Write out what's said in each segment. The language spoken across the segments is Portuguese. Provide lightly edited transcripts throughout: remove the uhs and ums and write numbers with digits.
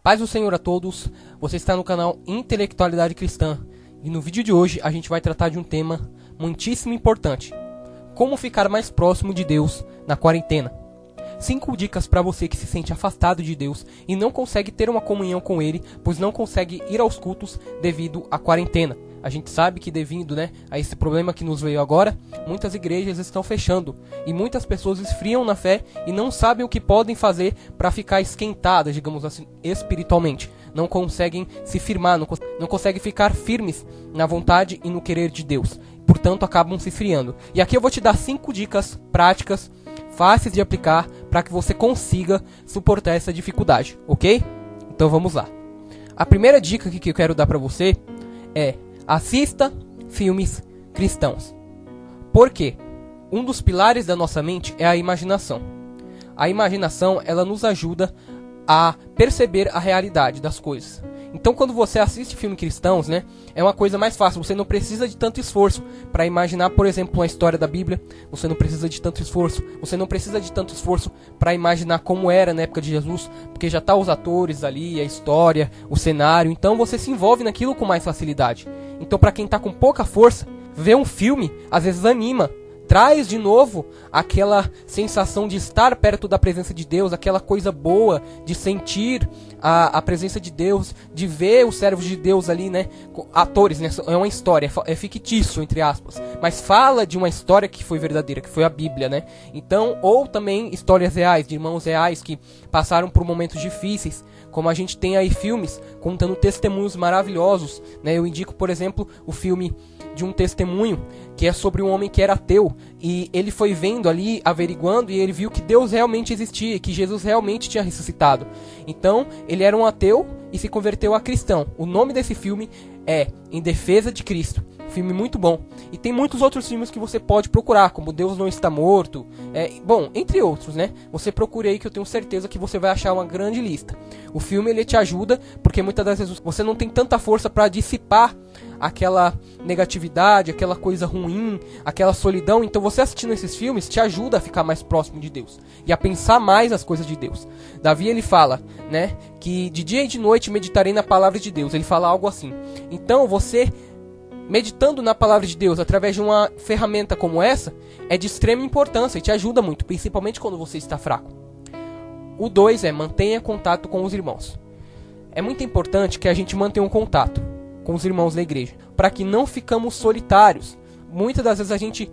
Paz do Senhor a todos, você está no canal Intelectualidade Cristã e no vídeo de hoje a gente vai tratar de um tema muitíssimo importante: como ficar mais próximo de Deus na quarentena. 5 dicas para você que se sente afastado de Deus e não consegue ter uma comunhão com Ele, pois não consegue ir aos cultos devido à quarentena. A gente sabe que devido a esse problema que nos veio agora, muitas igrejas estão fechando e muitas pessoas esfriam na fé e não sabem o que podem fazer para ficar esquentadas, digamos assim, espiritualmente. Não conseguem se firmar, não conseguem ficar firmes na vontade e no querer de Deus. Portanto, acabam se esfriando. E aqui eu vou te dar 5 dicas práticas, fáceis de aplicar, para que você consiga suportar essa dificuldade, ok? Então vamos lá. A primeira dica que eu quero dar para você é: assista filmes cristãos. Por quê? Um dos pilares da nossa mente é a imaginação. A imaginação, ela nos ajuda a perceber a realidade das coisas. Então, quando você assiste filmes cristãos, é uma coisa mais fácil. Você não precisa de tanto esforço para imaginar, por exemplo, uma história da Bíblia. Você não precisa de tanto esforço. Você não precisa de tanto esforço para imaginar como era na época de Jesus, porque já tá os atores ali, a história, o cenário. Então, você se envolve naquilo com mais facilidade. Então, para quem tá com pouca força, ver um filme às vezes anima. Traz de novo aquela sensação de estar perto da presença de Deus, aquela coisa boa de sentir a presença de Deus, de ver os servos de Deus ali, atores, é uma história, é fictício, entre aspas, mas fala de uma história que foi verdadeira, que foi a Bíblia, Então, ou também histórias reais, de irmãos reais que passaram por momentos difíceis, como a gente tem aí filmes contando testemunhos maravilhosos, Eu indico, por exemplo, o filme de um testemunho que é sobre um homem que era ateu e ele foi vendo ali, averiguando, e ele viu que Deus realmente existia, que Jesus realmente tinha ressuscitado. Então ele era um ateu e se converteu a cristão. O nome desse filme é Em Defesa de Cristo. Filme muito bom. E tem muitos outros filmes que você pode procurar, como Deus Não Está Morto, entre outros, Você procure aí que eu tenho certeza que você vai achar uma grande lista. O filme, ele te ajuda porque muitas das vezes você não tem tanta força para dissipar aquela negatividade, aquela coisa ruim, aquela solidão. Então você assistindo esses filmes te ajuda a ficar mais próximo de Deus e a pensar mais as coisas de Deus. Davi, ele fala, que de dia e de noite meditarei na palavra de Deus. Ele fala algo assim. Então você meditando na palavra de Deus através de uma ferramenta como essa é de extrema importância e te ajuda muito, principalmente quando você está fraco. O 2 é: mantenha contato com os irmãos. É muito importante que a gente mantenha um contato com os irmãos da igreja, para que não ficamos solitários. Muitas das vezes a gente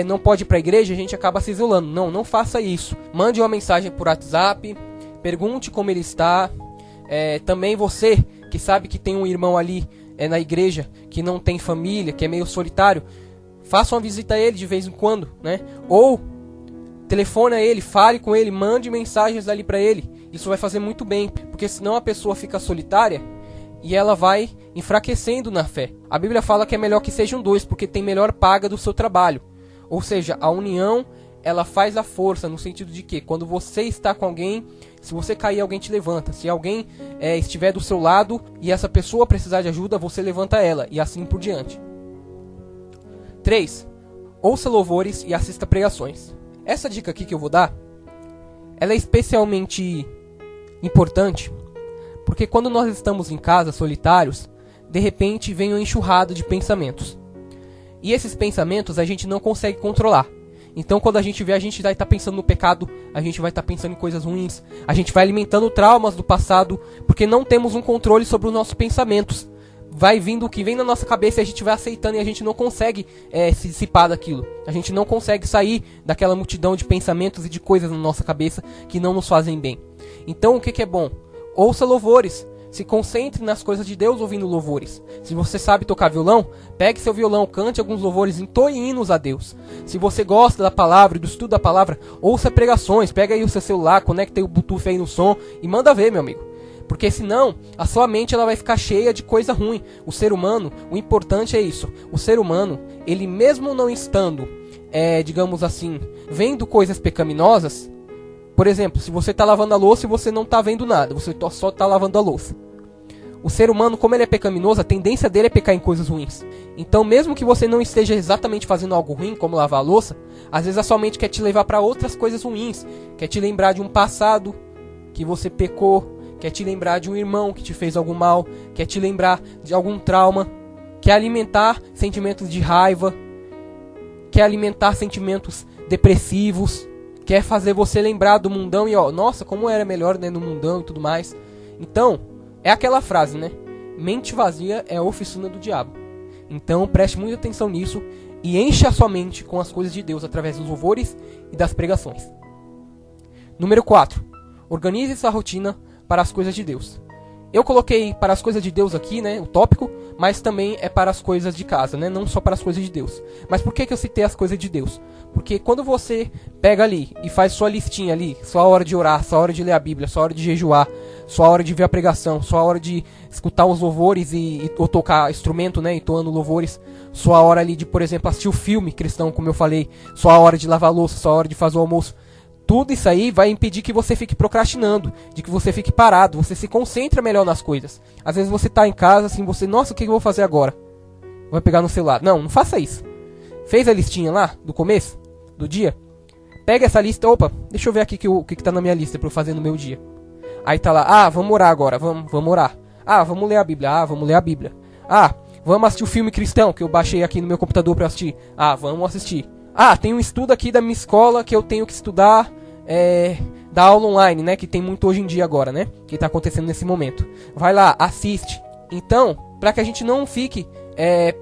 não pode ir para a igreja, a gente acaba se isolando. Não faça isso. Mande uma mensagem por WhatsApp, pergunte como ele está. Também você que sabe que tem um irmão ali na igreja que não tem família, que é meio solitário, faça uma visita a ele de vez em quando, Ou telefone a ele, fale com ele, mande mensagens ali para ele. Isso vai fazer muito bem, porque senão a pessoa fica solitária e ela vai enfraquecendo na fé. A Bíblia fala que é melhor que sejam 2, porque tem melhor paga do seu trabalho. Ou seja, a união, ela faz a força, no sentido de que quando você está com alguém, se você cair, alguém te levanta. Se alguém estiver do seu lado e essa pessoa precisar de ajuda, você levanta ela, e assim por diante. 3. Ouça louvores e assista pregações. Essa dica aqui que eu vou dar, ela é especialmente importante, porque quando nós estamos em casa, solitários, de repente vem uma enxurrada de pensamentos. E esses pensamentos a gente não consegue controlar. Então quando a gente vê, a gente vai estar pensando no pecado, a gente vai estar pensando em coisas ruins, a gente vai alimentando traumas do passado, porque não temos um controle sobre os nossos pensamentos. Vai vindo o que vem na nossa cabeça e a gente vai aceitando, e a gente não consegue se dissipar daquilo. A gente não consegue sair daquela multidão de pensamentos e de coisas na nossa cabeça que não nos fazem bem. Então o que é bom? Ouça louvores. Se concentre nas coisas de Deus ouvindo louvores. Se você sabe tocar violão, pegue seu violão, cante alguns louvores, entoe hinos a Deus. Se você gosta da palavra e do estudo da palavra, ouça pregações, pega aí o seu celular, conecta aí o Bluetooth aí no som e manda ver, meu amigo. Porque senão, a sua mente ela vai ficar cheia de coisa ruim. O ser humano, o importante é isso. O ser humano, ele mesmo não estando, digamos assim, vendo coisas pecaminosas. Por exemplo, se você está lavando a louça e você não está vendo nada, você só está lavando a louça. O ser humano, como ele é pecaminoso, a tendência dele é pecar em coisas ruins. Então, mesmo que você não esteja exatamente fazendo algo ruim, como lavar a louça, às vezes a sua mente quer te levar para outras coisas ruins, quer te lembrar de um passado que você pecou, quer te lembrar de um irmão que te fez algum mal, quer te lembrar de algum trauma, quer alimentar sentimentos de raiva, quer alimentar sentimentos depressivos, quer fazer você lembrar do mundão e nossa, como era melhor, né, no mundão e tudo mais. Então, é aquela frase, né? Mente vazia é a oficina do diabo. Então, preste muita atenção nisso e encha a sua mente com as coisas de Deus através dos louvores e das pregações. Número 4. Organize sua rotina para as coisas de Deus. Eu coloquei para as coisas de Deus aqui, né, o tópico, mas também é para as coisas de casa, né, não só para as coisas de Deus. Mas por que eu citei as coisas de Deus? Porque quando você pega ali e faz sua listinha ali, sua hora de orar, sua hora de ler a Bíblia, sua hora de jejuar, sua hora de ver a pregação, sua hora de escutar os louvores ou tocar instrumento, né, entoando louvores, sua hora ali de, por exemplo, assistir o filme cristão, como eu falei, sua hora de lavar a louça, sua hora de fazer o almoço, tudo isso aí vai impedir que você fique procrastinando, de que você fique parado, você se concentra melhor nas coisas. Às vezes você tá em casa, assim, nossa, o que eu vou fazer agora? Vai pegar no celular. Não faça isso. Fez a listinha lá, do começo, do dia? Pega essa lista, deixa eu ver aqui o que tá na minha lista pra eu fazer no meu dia. Aí tá lá, vamos orar agora, vamos orar. Vamos ler a Bíblia, vamos ler a Bíblia. Vamos assistir o filme cristão, que eu baixei aqui no meu computador pra assistir. Vamos assistir. Tem um estudo aqui da minha escola que eu tenho que estudar, da aula online, né? Que tem muito hoje em dia agora, né? Que tá acontecendo nesse momento. Vai lá, assiste. Então, para que a gente não fique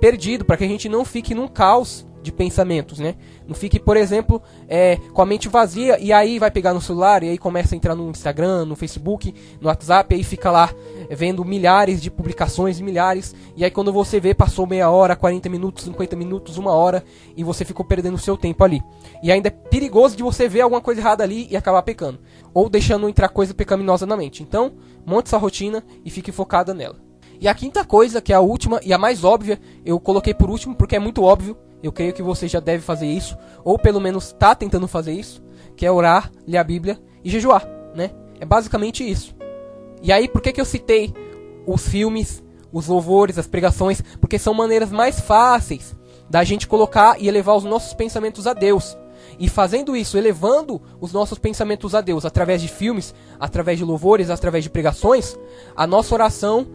perdido, para que a gente não fique num caos de pensamentos, né? Não fique, por exemplo, com a mente vazia e aí vai pegar no celular e aí começa a entrar no Instagram, no Facebook, no WhatsApp, e aí fica lá vendo milhares de publicações, milhares, e aí quando você vê, passou meia hora, 40 minutos, 50 minutos, 1 hora, e você ficou perdendo o seu tempo ali. E ainda é perigoso de você ver alguma coisa errada ali e acabar pecando, ou deixando entrar coisa pecaminosa na mente. Então, monte sua rotina e fique focada nela. E a quinta coisa, que é a última e a mais óbvia, eu coloquei por último porque é muito óbvio, eu creio que você já deve fazer isso, ou pelo menos está tentando fazer isso, que é orar, ler a Bíblia e jejuar, né? É basicamente isso. E aí, por que eu citei os filmes, os louvores, as pregações? Porque são maneiras mais fáceis da gente colocar e elevar os nossos pensamentos a Deus. E fazendo isso, elevando os nossos pensamentos a Deus através de filmes, através de louvores, através de pregações, a nossa oração,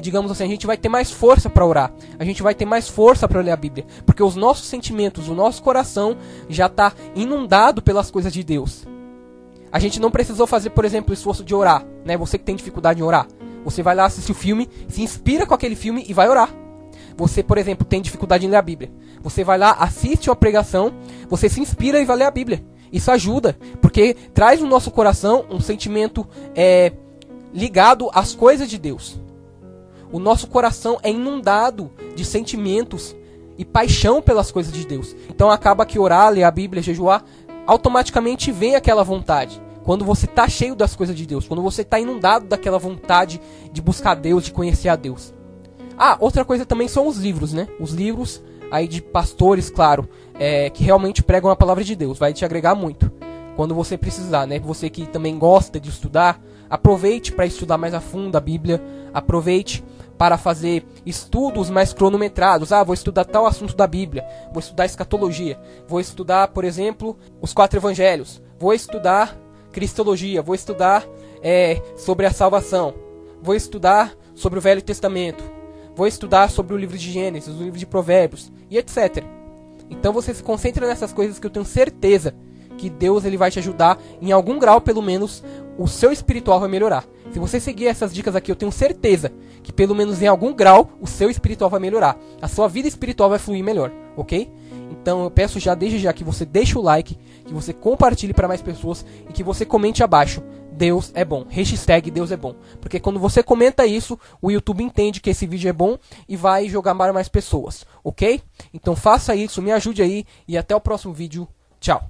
digamos assim, a gente vai ter mais força para orar. A gente vai ter mais força para ler a Bíblia. Porque os nossos sentimentos, o nosso coração já está inundado pelas coisas de Deus. A gente não precisou fazer, por exemplo, o esforço de orar, né? Você que tem dificuldade em orar, você vai lá assistir o filme, se inspira com aquele filme e vai orar. Você, por exemplo, tem dificuldade em ler a Bíblia, você vai lá, assiste uma pregação, você se inspira e vai ler a Bíblia. Isso ajuda, porque traz no nosso coração um sentimento ligado às coisas de Deus. O nosso coração é inundado de sentimentos e paixão pelas coisas de Deus. Então acaba que orar, ler a Bíblia, jejuar, automaticamente vem aquela vontade. Quando você está cheio das coisas de Deus, quando você está inundado daquela vontade de buscar Deus, de conhecer a Deus. Outra coisa também são os livros, né? Os livros aí de pastores, claro, que realmente pregam a palavra de Deus. Vai te agregar muito quando você precisar, né? Você que também gosta de estudar, aproveite para estudar mais a fundo a Bíblia. Aproveite para fazer estudos mais cronometrados. Vou estudar tal assunto da Bíblia. Vou estudar escatologia. Vou estudar, por exemplo, os 4 evangelhos. Vou estudar cristologia. Vou estudar sobre a salvação. Vou estudar sobre o Velho Testamento. Vou estudar sobre o livro de Gênesis, o livro de Provérbios e etc. Então você se concentra nessas coisas que eu tenho certeza que Deus ele vai te ajudar, em algum grau pelo menos, o seu espiritual vai melhorar. Se você seguir essas dicas aqui, eu tenho certeza que pelo menos em algum grau o seu espiritual vai melhorar. A sua vida espiritual vai fluir melhor, ok? Então eu peço desde já que você deixe o like, que você compartilhe para mais pessoas e que você comente abaixo. Deus é bom. Hashtag Deus é bom. Porque quando você comenta isso, o YouTube entende que esse vídeo é bom e vai jogar para mais pessoas, ok? Então faça isso, me ajude aí e até o próximo vídeo. Tchau.